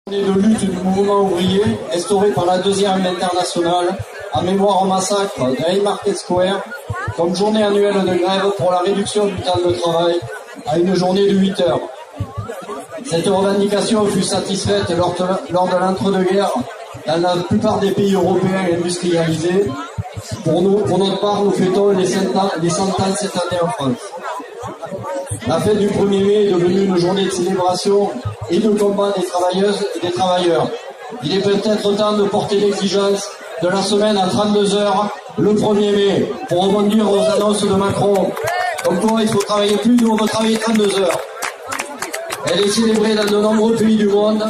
De lutte du mouvement ouvrier, instauré par la Deuxième Internationale, en mémoire au massacre de Haymarket Square, comme journée annuelle de grève pour la réduction du temps de travail à une journée de 8 heures. Cette revendication fut satisfaite lors de l'entre-deux-guerres dans la plupart des pays européens industrialisés. Pour notre part, nous fêtons les 100 ans cette année en France. La fête du 1er mai est devenue une journée de célébration et de combat des travailleuses et des travailleurs. Il est peut-être temps de porter l'exigence de la semaine à 32 heures le 1er mai pour rebondir aux annonces de Macron. Comme quoi il faut travailler plus, nous on veut travailler 32 heures. Elle est célébrée dans de nombreux pays du monde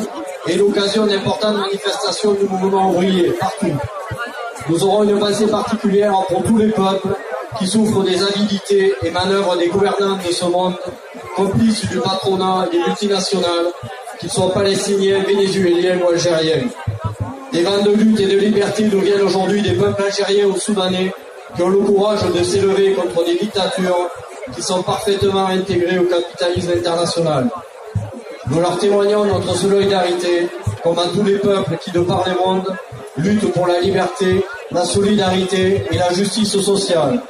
et l'occasion d'importantes manifestations du mouvement ouvrier partout. Nous aurons une pensée particulière pour tous les peuples qui souffrent des avidités et manœuvres des gouvernants de ce monde, complices du patronat et des multinationales, qu'ils soient palestiniens, vénézuéliens ou algériens. Des vents de lutte et de liberté nous viennent aujourd'hui des peuples algériens ou soudanais qui ont le courage de s'élever contre des dictatures qui sont parfaitement intégrées au capitalisme international. Nous leur témoignons notre solidarité, comme à tous les peuples qui, de par le monde, luttent pour la liberté, la solidarité et la justice sociale.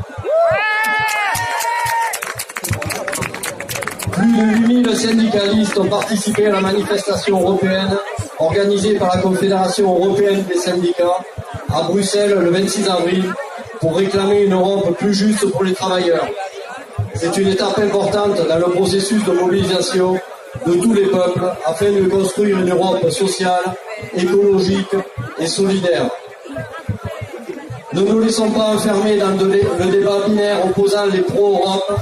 Plus de 8000 syndicalistes ont participé à la manifestation européenne organisée par la Confédération européenne des syndicats à Bruxelles le 26 avril pour réclamer une Europe plus juste pour les travailleurs. C'est une étape importante dans le processus de mobilisation de tous les peuples afin de construire une Europe sociale, écologique et solidaire. Ne nous laissons pas enfermer dans le débat binaire opposant les pro-Europe,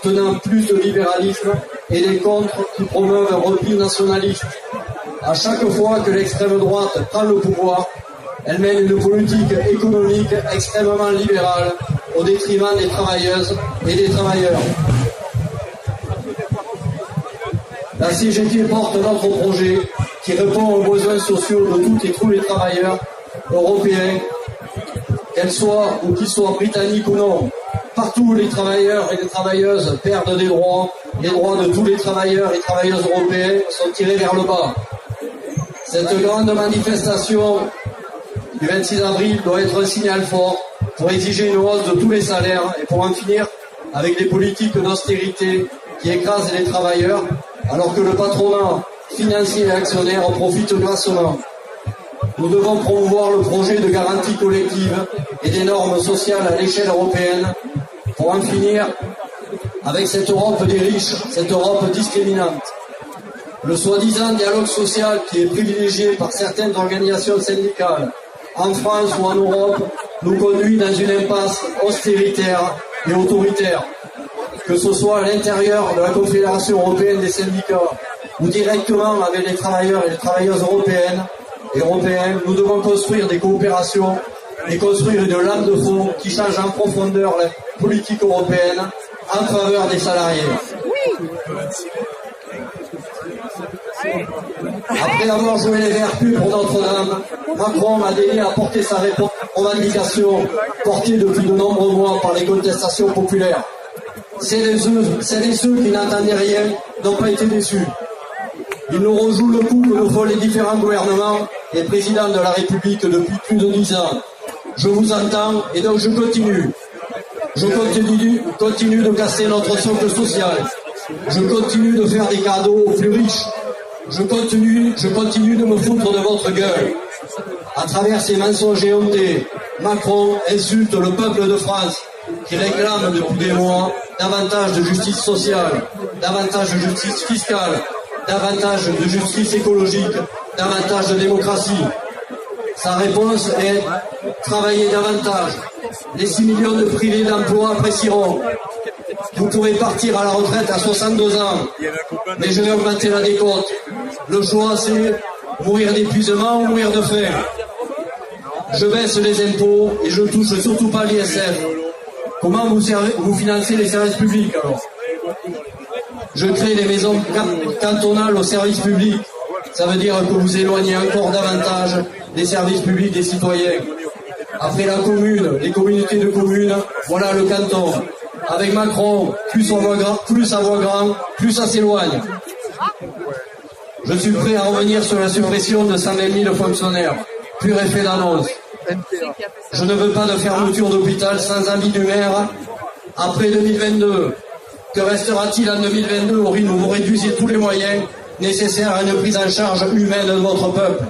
tenant plus de libéralisme, et les contre qui promeuvent un repli nationaliste. À chaque fois que l'extrême droite prend le pouvoir, elle mène une politique économique extrêmement libérale au détriment des travailleuses et des travailleurs. La CGT porte notre projet qui répond aux besoins sociaux de toutes et tous les travailleurs européens, qu'ils soient britanniques ou non. Partout, les travailleurs et les travailleuses perdent des droits. Les droits de tous les travailleurs et travailleuses européens sont tirés vers le bas. Cette grande manifestation du 26 avril doit être un signal fort pour exiger une hausse de tous les salaires et pour en finir avec les politiques d'austérité qui écrasent les travailleurs, alors que le patronat financier et actionnaire en profite grassement. Nous devons promouvoir le projet de garantie collective et des normes sociales à l'échelle européenne pour en finir avec cette Europe des riches, cette Europe discriminante. Le soi-disant dialogue social qui est privilégié par certaines organisations syndicales en France ou en Europe nous conduit dans une impasse austéritaire et autoritaire. Que ce soit à l'intérieur de la Confédération européenne des syndicats ou directement avec les travailleurs et les travailleuses européens, nous devons construire des coopérations et construire une lame de fond qui change en profondeur la politique européenne en faveur des salariés. Après avoir joué les vertus pour Notre-Dame, Macron a daigné apporter sa réponse aux revendications portées depuis de nombreux mois par les contestations populaires. Celles et ceux qui n'entendaient rien n'ont pas été déçus. Ils nous rejouent le coup que nous font les différents gouvernements et présidents de la République depuis plus de 10 ans. Je vous entends et donc je continue. Je continue de casser notre socle social. Je continue de faire des cadeaux aux plus riches. Je continue de me foutre de votre gueule. À travers ces mensonges éhontés, Macron insulte le peuple de France qui réclame depuis des mois davantage de justice sociale, davantage de justice fiscale, davantage de justice écologique, davantage de démocratie. Sa réponse est travailler davantage. Les 6 millions de privés d'emploi apprécieront. Vous pourrez partir à la retraite à 62 ans, mais je vais augmenter la décote. Le choix, c'est mourir d'épuisement ou mourir de faim. Je baisse les impôts et je touche surtout pas l'ISF. Comment vous financez les services publics alors? Je crée des maisons cantonales aux services publics. Ça veut dire que vous éloignez encore davantage des services publics des citoyens. Après la commune, les communautés de communes, voilà le canton. Avec Macron, plus ça voit grand, plus ça s'éloigne. Je suis prêt à revenir sur la suppression de 120 000 fonctionnaires. Pur effet d'annonce. Je ne veux pas de fermeture d'hôpital sans avis du maire après 2022. Que restera-t-il en 2022 au rythme où vous réduisez tous les moyens nécessaires à une prise en charge humaine de votre peuple?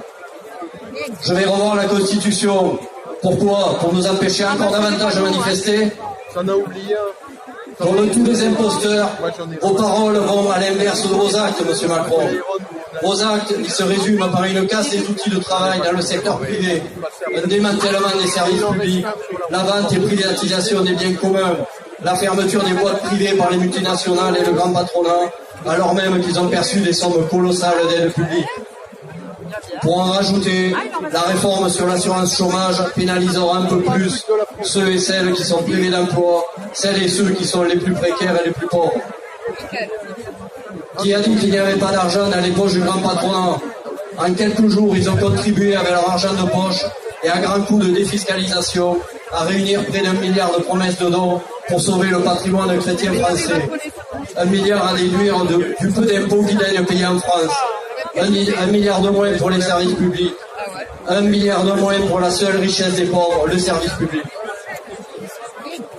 Je vais revoir la Constitution. Pourquoi? Pour nous empêcher encore davantage de manifester? Comme tous les imposteurs, vos paroles vont à l'inverse de vos actes, M. Macron. Vos actes, ils se résument par une casse des outils de travail dans le secteur privé, un démantèlement des services publics, la vente et privatisation des biens communs, la fermeture des boîtes privées par les multinationales et le grand patronat, alors même qu'ils ont perçu des sommes colossales d'aide publique. Pour en rajouter, la réforme sur l'assurance chômage pénalisera un peu plus ceux et celles qui sont privés d'emploi, celles et ceux qui sont les plus précaires et les plus pauvres. Qui a dit qu'il n'y avait pas d'argent dans les poches du grand patronat? En quelques jours, ils ont contribué avec leur argent de poche et à grands coups de défiscalisation à réunir près d'1 milliard de promesses de dons pour sauver le patrimoine chrétien français. 1 milliard à déduire du peu d'impôts qu'il a payé en France. 1 milliard de moins pour les services publics. 1 milliard de moins pour la seule richesse des pauvres, le service public.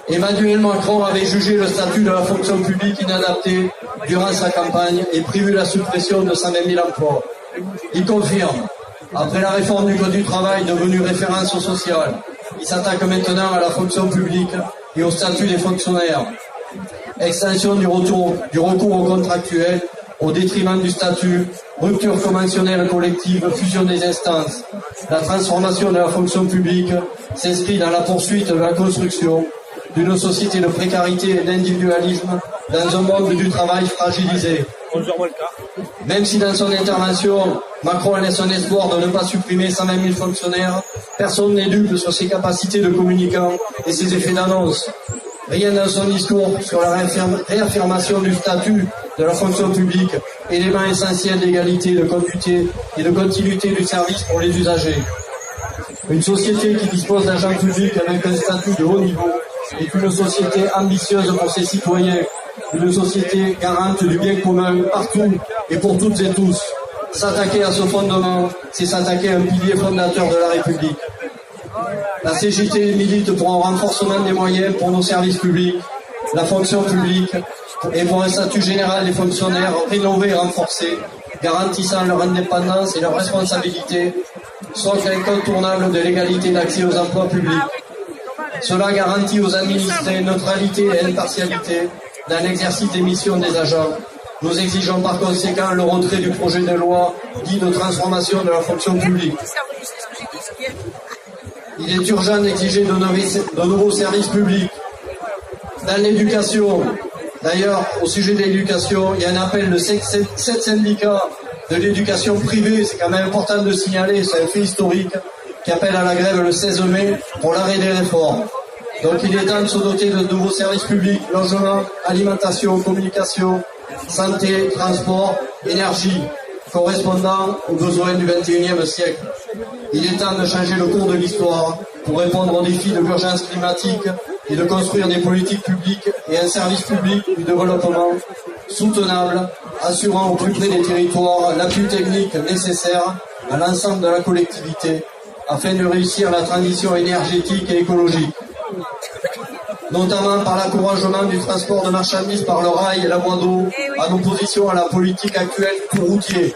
Emmanuel Macron avait jugé le statut de la fonction publique inadapté durant sa campagne et prévu la suppression de 120 000 emplois. Il confirme, après la réforme du Code du travail devenue référence sociale, il s'attaque maintenant à la fonction publique et au statut des fonctionnaires. Extension du recours aux contractuels au détriment du statut, rupture conventionnelle collective, fusion des instances. La transformation de la fonction publique s'inscrit dans la poursuite de la construction d'une société de précarité et d'individualisme dans un monde du travail fragilisé. Même si dans son intervention, Macron laisse un espoir de ne pas supprimer 120 000 fonctionnaires, personne n'est dupe sur ses capacités de communicant et ses effets d'annonce. Rien dans son discours sur la réaffirmation du statut de la fonction publique, élément essentiel d'égalité, de continuité du service pour les usagers. Une société qui dispose d'agents publics avec un statut de haut niveau est une société ambitieuse pour ses citoyens, une société garante du bien commun partout et pour toutes et tous. S'attaquer à ce fondement, c'est s'attaquer à un pilier fondateur de la République. La CGT milite pour un renforcement des moyens pour nos services publics, la fonction publique et pour un statut général des fonctionnaires rénové et renforcé, garantissant leur indépendance et leur responsabilité, socle incontournable de l'égalité d'accès aux emplois publics. Cela garantit aux administrés neutralité et impartialité dans l'exercice des missions des agents. Nous exigeons par conséquent le retrait du projet de loi dit de transformation de la fonction publique. Il est urgent d'exiger de nouveaux services publics. Dans l'éducation, d'ailleurs, au sujet de l'éducation, il y a un appel de 7 syndicats de l'éducation privée, c'est quand même important de signaler, c'est un fait historique, qui appelle à la grève le 16 mai pour l'arrêt des réformes. Donc il est temps de se doter de nouveaux services publics, logement, alimentation, communication, santé, transport, énergie, correspondant aux besoins du XXIe siècle. Il est temps de changer le cours de l'histoire pour répondre aux défis de l'urgence climatique et de construire des politiques publiques et un service public du développement soutenable, assurant au plus près des territoires l'appui technique nécessaire à l'ensemble de la collectivité afin de réussir la transition énergétique et écologique, notamment par l'encouragement du transport de marchandises par le rail et la voie d'eau, en opposition à la politique actuelle tout routier.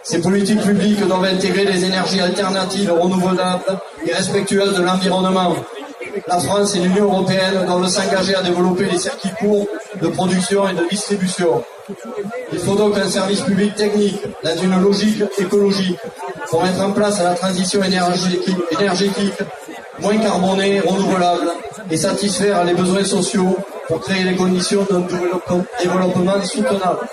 Ces politiques publiques doivent intégrer des énergies alternatives renouvelables et respectueuses de l'environnement. La France et l'Union européenne doivent s'engager à développer des circuits courts de production et de distribution. Il faut donc un service public technique dans une logique écologique pour mettre en place la transition énergétique moins carbonée, renouvelable et satisfaire les besoins sociaux pour créer les conditions d'un développement soutenable.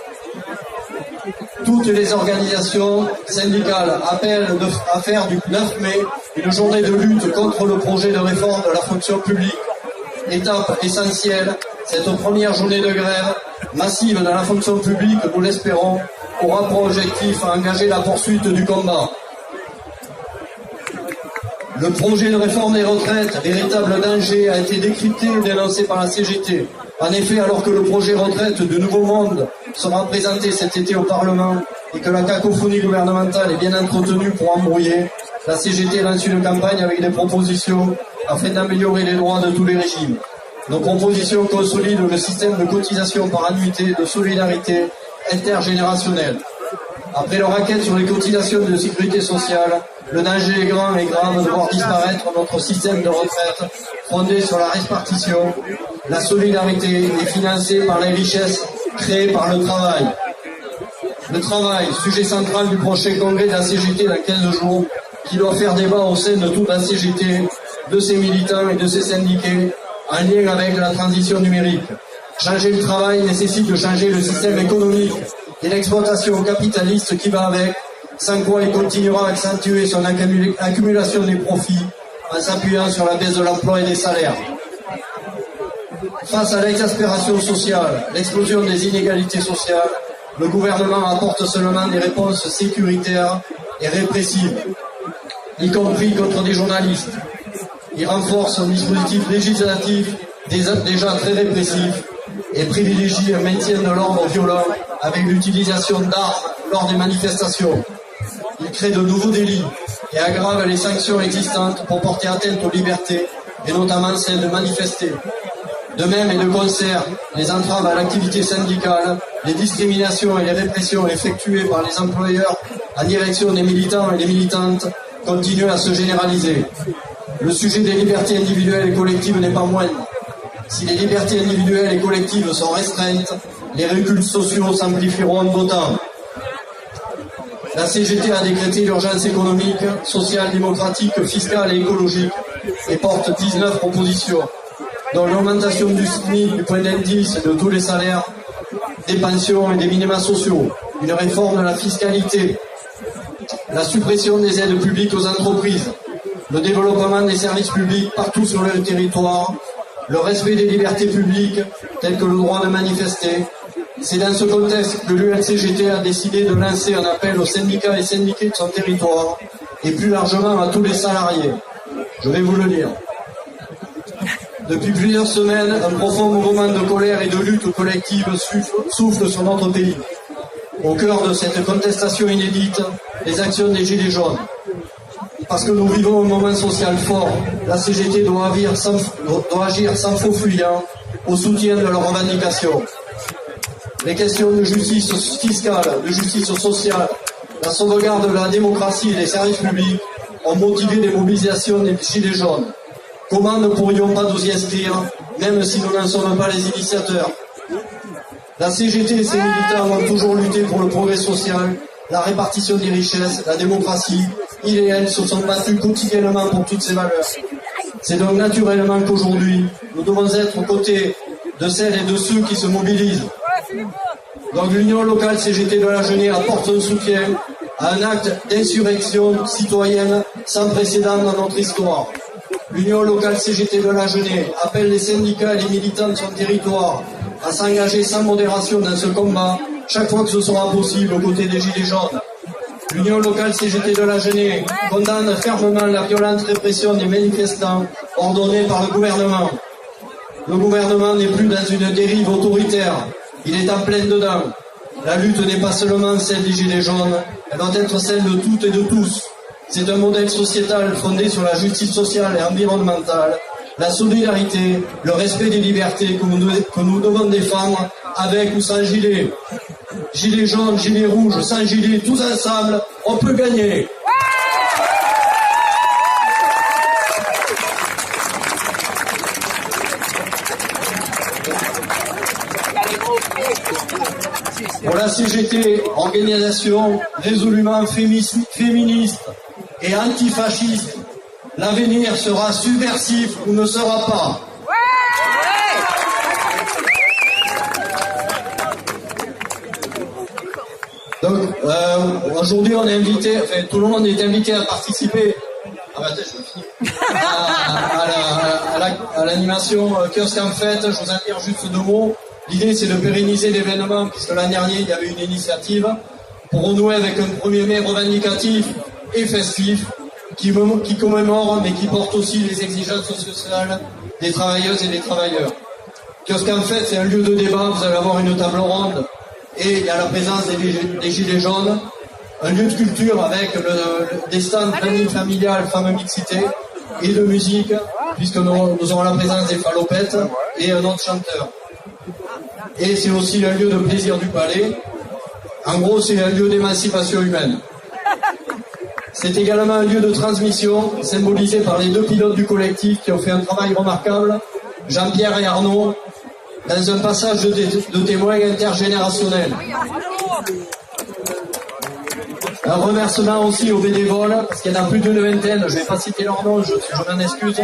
Toutes les organisations syndicales appellent à faire du 9 mai une journée de lutte contre le projet de réforme de la fonction publique. Étape essentielle, cette première journée de grève massive dans la fonction publique, nous l'espérons, aura pour objectif à engager la poursuite du combat. Le projet de réforme des retraites, véritable danger, a été décrypté et dénoncé par la CGT. En effet, alors que le projet retraite de Nouveau Monde sera présenté cet été au Parlement, et que la cacophonie gouvernementale est bien entretenue pour embrouiller, la CGT lance une campagne avec des propositions afin d'améliorer les droits de tous les régimes. Nos propositions consolident le système de cotisation par annuité de solidarité intergénérationnelle. Après leur enquête sur les cotisations de sécurité sociale, le danger est grand et grave de voir disparaître notre système de retraite fondé sur la répartition, la solidarité et financé par les richesses créées par le travail. Le travail, sujet central du prochain congrès de la CGT dans 15 jours, qui doit faire débat au sein de toute la CGT, de ses militants et de ses syndiqués, en lien avec la transition numérique. Changer le travail nécessite de changer le système économique et l'exploitation capitaliste qui va avec, sans quoi il continuera à accentuer son accumulation des profits en s'appuyant sur la baisse de l'emploi et des salaires. Face à l'exaspération sociale, l'explosion des inégalités sociales, le gouvernement apporte seulement des réponses sécuritaires et répressives, y compris contre des journalistes. Il renforce son dispositif législatif déjà très répressif et privilégie un maintien de l'ordre violent avec l'utilisation d'armes lors des manifestations. Il crée de nouveaux délits et aggrave les sanctions existantes pour porter atteinte aux libertés et notamment celle de manifester. De même et de concert, les entraves à l'activité syndicale, les discriminations et les répressions effectuées par les employeurs en direction des militants et des militantes continuent à se généraliser. Le sujet des libertés individuelles et collectives n'est pas moindre. Si les libertés individuelles et collectives sont restreintes, les reculs sociaux s'amplifieront d'autant. La CGT a décrété l'urgence économique, sociale, démocratique, fiscale et écologique et porte 19 propositions, dont l'augmentation du SMIC, du point d'indice et de tous les salaires, des pensions et des minima sociaux, une réforme de la fiscalité, la suppression des aides publiques aux entreprises, le développement des services publics partout sur le territoire, le respect des libertés publiques, telles que le droit de manifester. C'est dans ce contexte que l'ULCGT a décidé de lancer un appel aux syndicats et syndiqués de son territoire, et plus largement à tous les salariés. Je vais vous le lire. Depuis plusieurs semaines, un profond mouvement de colère et de lutte collective souffle sur notre pays. Au cœur de cette contestation inédite, les actions des Gilets jaunes. Parce que nous vivons un moment social fort, la CGT doit agir sans faux fuyant au soutien de leurs revendications. Les questions de justice fiscale, de justice sociale, la sauvegarde de la démocratie et des services publics ont motivé les mobilisations des Gilets jaunes. Comment ne pourrions pas nous y inscrire, même si nous n'en sommes pas les initiateurs? La CGT et ses militants ont toujours lutté pour le progrès social, la répartition des richesses, la démocratie. Ils et elles se sont battus quotidiennement pour toutes ces valeurs. C'est donc naturellement qu'aujourd'hui, nous devons être aux côtés de celles et de ceux qui se mobilisent. Donc l'Union locale CGT de la Genée apporte un soutien à un acte d'insurrection citoyenne sans précédent dans notre histoire. L'Union locale CGT de la Genée appelle les syndicats et les militants de son territoire à s'engager sans modération dans ce combat chaque fois que ce sera possible aux côtés des Gilets jaunes. L'Union locale CGT de la Genée condamne fermement la violente répression des manifestants ordonnée par le gouvernement. Le gouvernement n'est plus dans une dérive autoritaire, il est en plein dedans. La lutte n'est pas seulement celle des Gilets jaunes, elle doit être celle de toutes et de tous. C'est un modèle sociétal fondé sur la justice sociale et environnementale, la solidarité, le respect des libertés que nous devons défendre avec ou sans gilet. Gilets jaunes, gilets rouges, sans gilet, tous ensemble, on peut gagner. Pour la CGT, organisation résolument féministe et antifasciste, l'avenir sera subversif ou ne sera pas. Donc, aujourd'hui, on est invité, enfin, tout le monde est invité à participer à l'animation Kiosque en Fête. Je vous en dire juste deux mots. L'idée, c'est de pérenniser l'événement, puisque l'an dernier, il y avait une initiative pour renouer avec un 1er mai revendicatif et festif qui commémore, mais qui porte aussi les exigences sociales des travailleuses et des travailleurs. Kiosque en Fête, c'est un lieu de débat. Vous allez avoir une table ronde Et il y a la présence des Gilets jaunes, un lieu de culture avec des stands planning familial, fameux mixité, et de musique, puisque nous aurons la présence des Fallopettes et un autre chanteur. Et c'est aussi un lieu de plaisir du palais. En gros, c'est un lieu d'émancipation humaine. C'est également un lieu de transmission, symbolisé par les deux pilotes du collectif qui ont fait un travail remarquable, Jean-Pierre et Arnaud, dans un passage de témoins intergénérationnels. Un remerciement aussi aux bénévoles, parce qu'il y en a plus d'une vingtaine, je ne vais pas citer leur nom, je m'en excuse,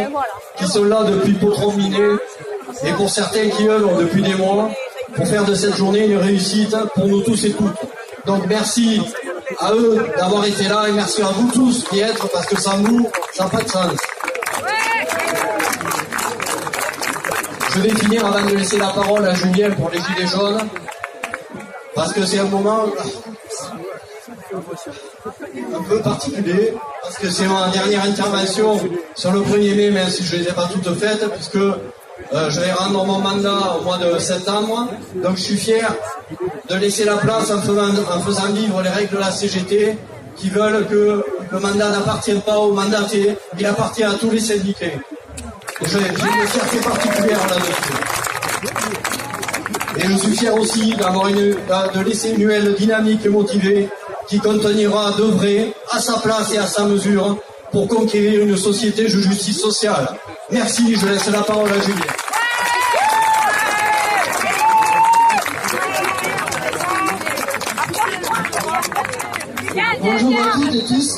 qui sont là depuis Potron-Minet, et pour certains qui œuvrent depuis des mois, pour faire de cette journée une réussite pour nous tous et toutes. Donc merci à eux d'avoir été là, et merci à vous tous d'y être, parce que sans vous, ça n'a pas de sens. Je vais finir avant de laisser la parole à Julien pour les Gilets jaunes, parce que c'est un moment un peu particulier, parce que c'est ma dernière intervention sur le 1er mai, même si je ne les ai pas toutes faites, puisque je vais rendre mon mandat au mois de septembre. Donc je suis fier de laisser la place en faisant vivre les règles de la CGT, qui veulent que le mandat n'appartienne pas aux mandatés, il appartient à tous les syndiqués. J'ai une fierté particulière là-dessus. Et je suis fier aussi de laisser une UL dynamique et motivée qui continuera d'œuvrer à sa place et à sa mesure pour conquérir une société de justice sociale. Merci, je laisse la parole à Julien. Bonjour à toutes et tous.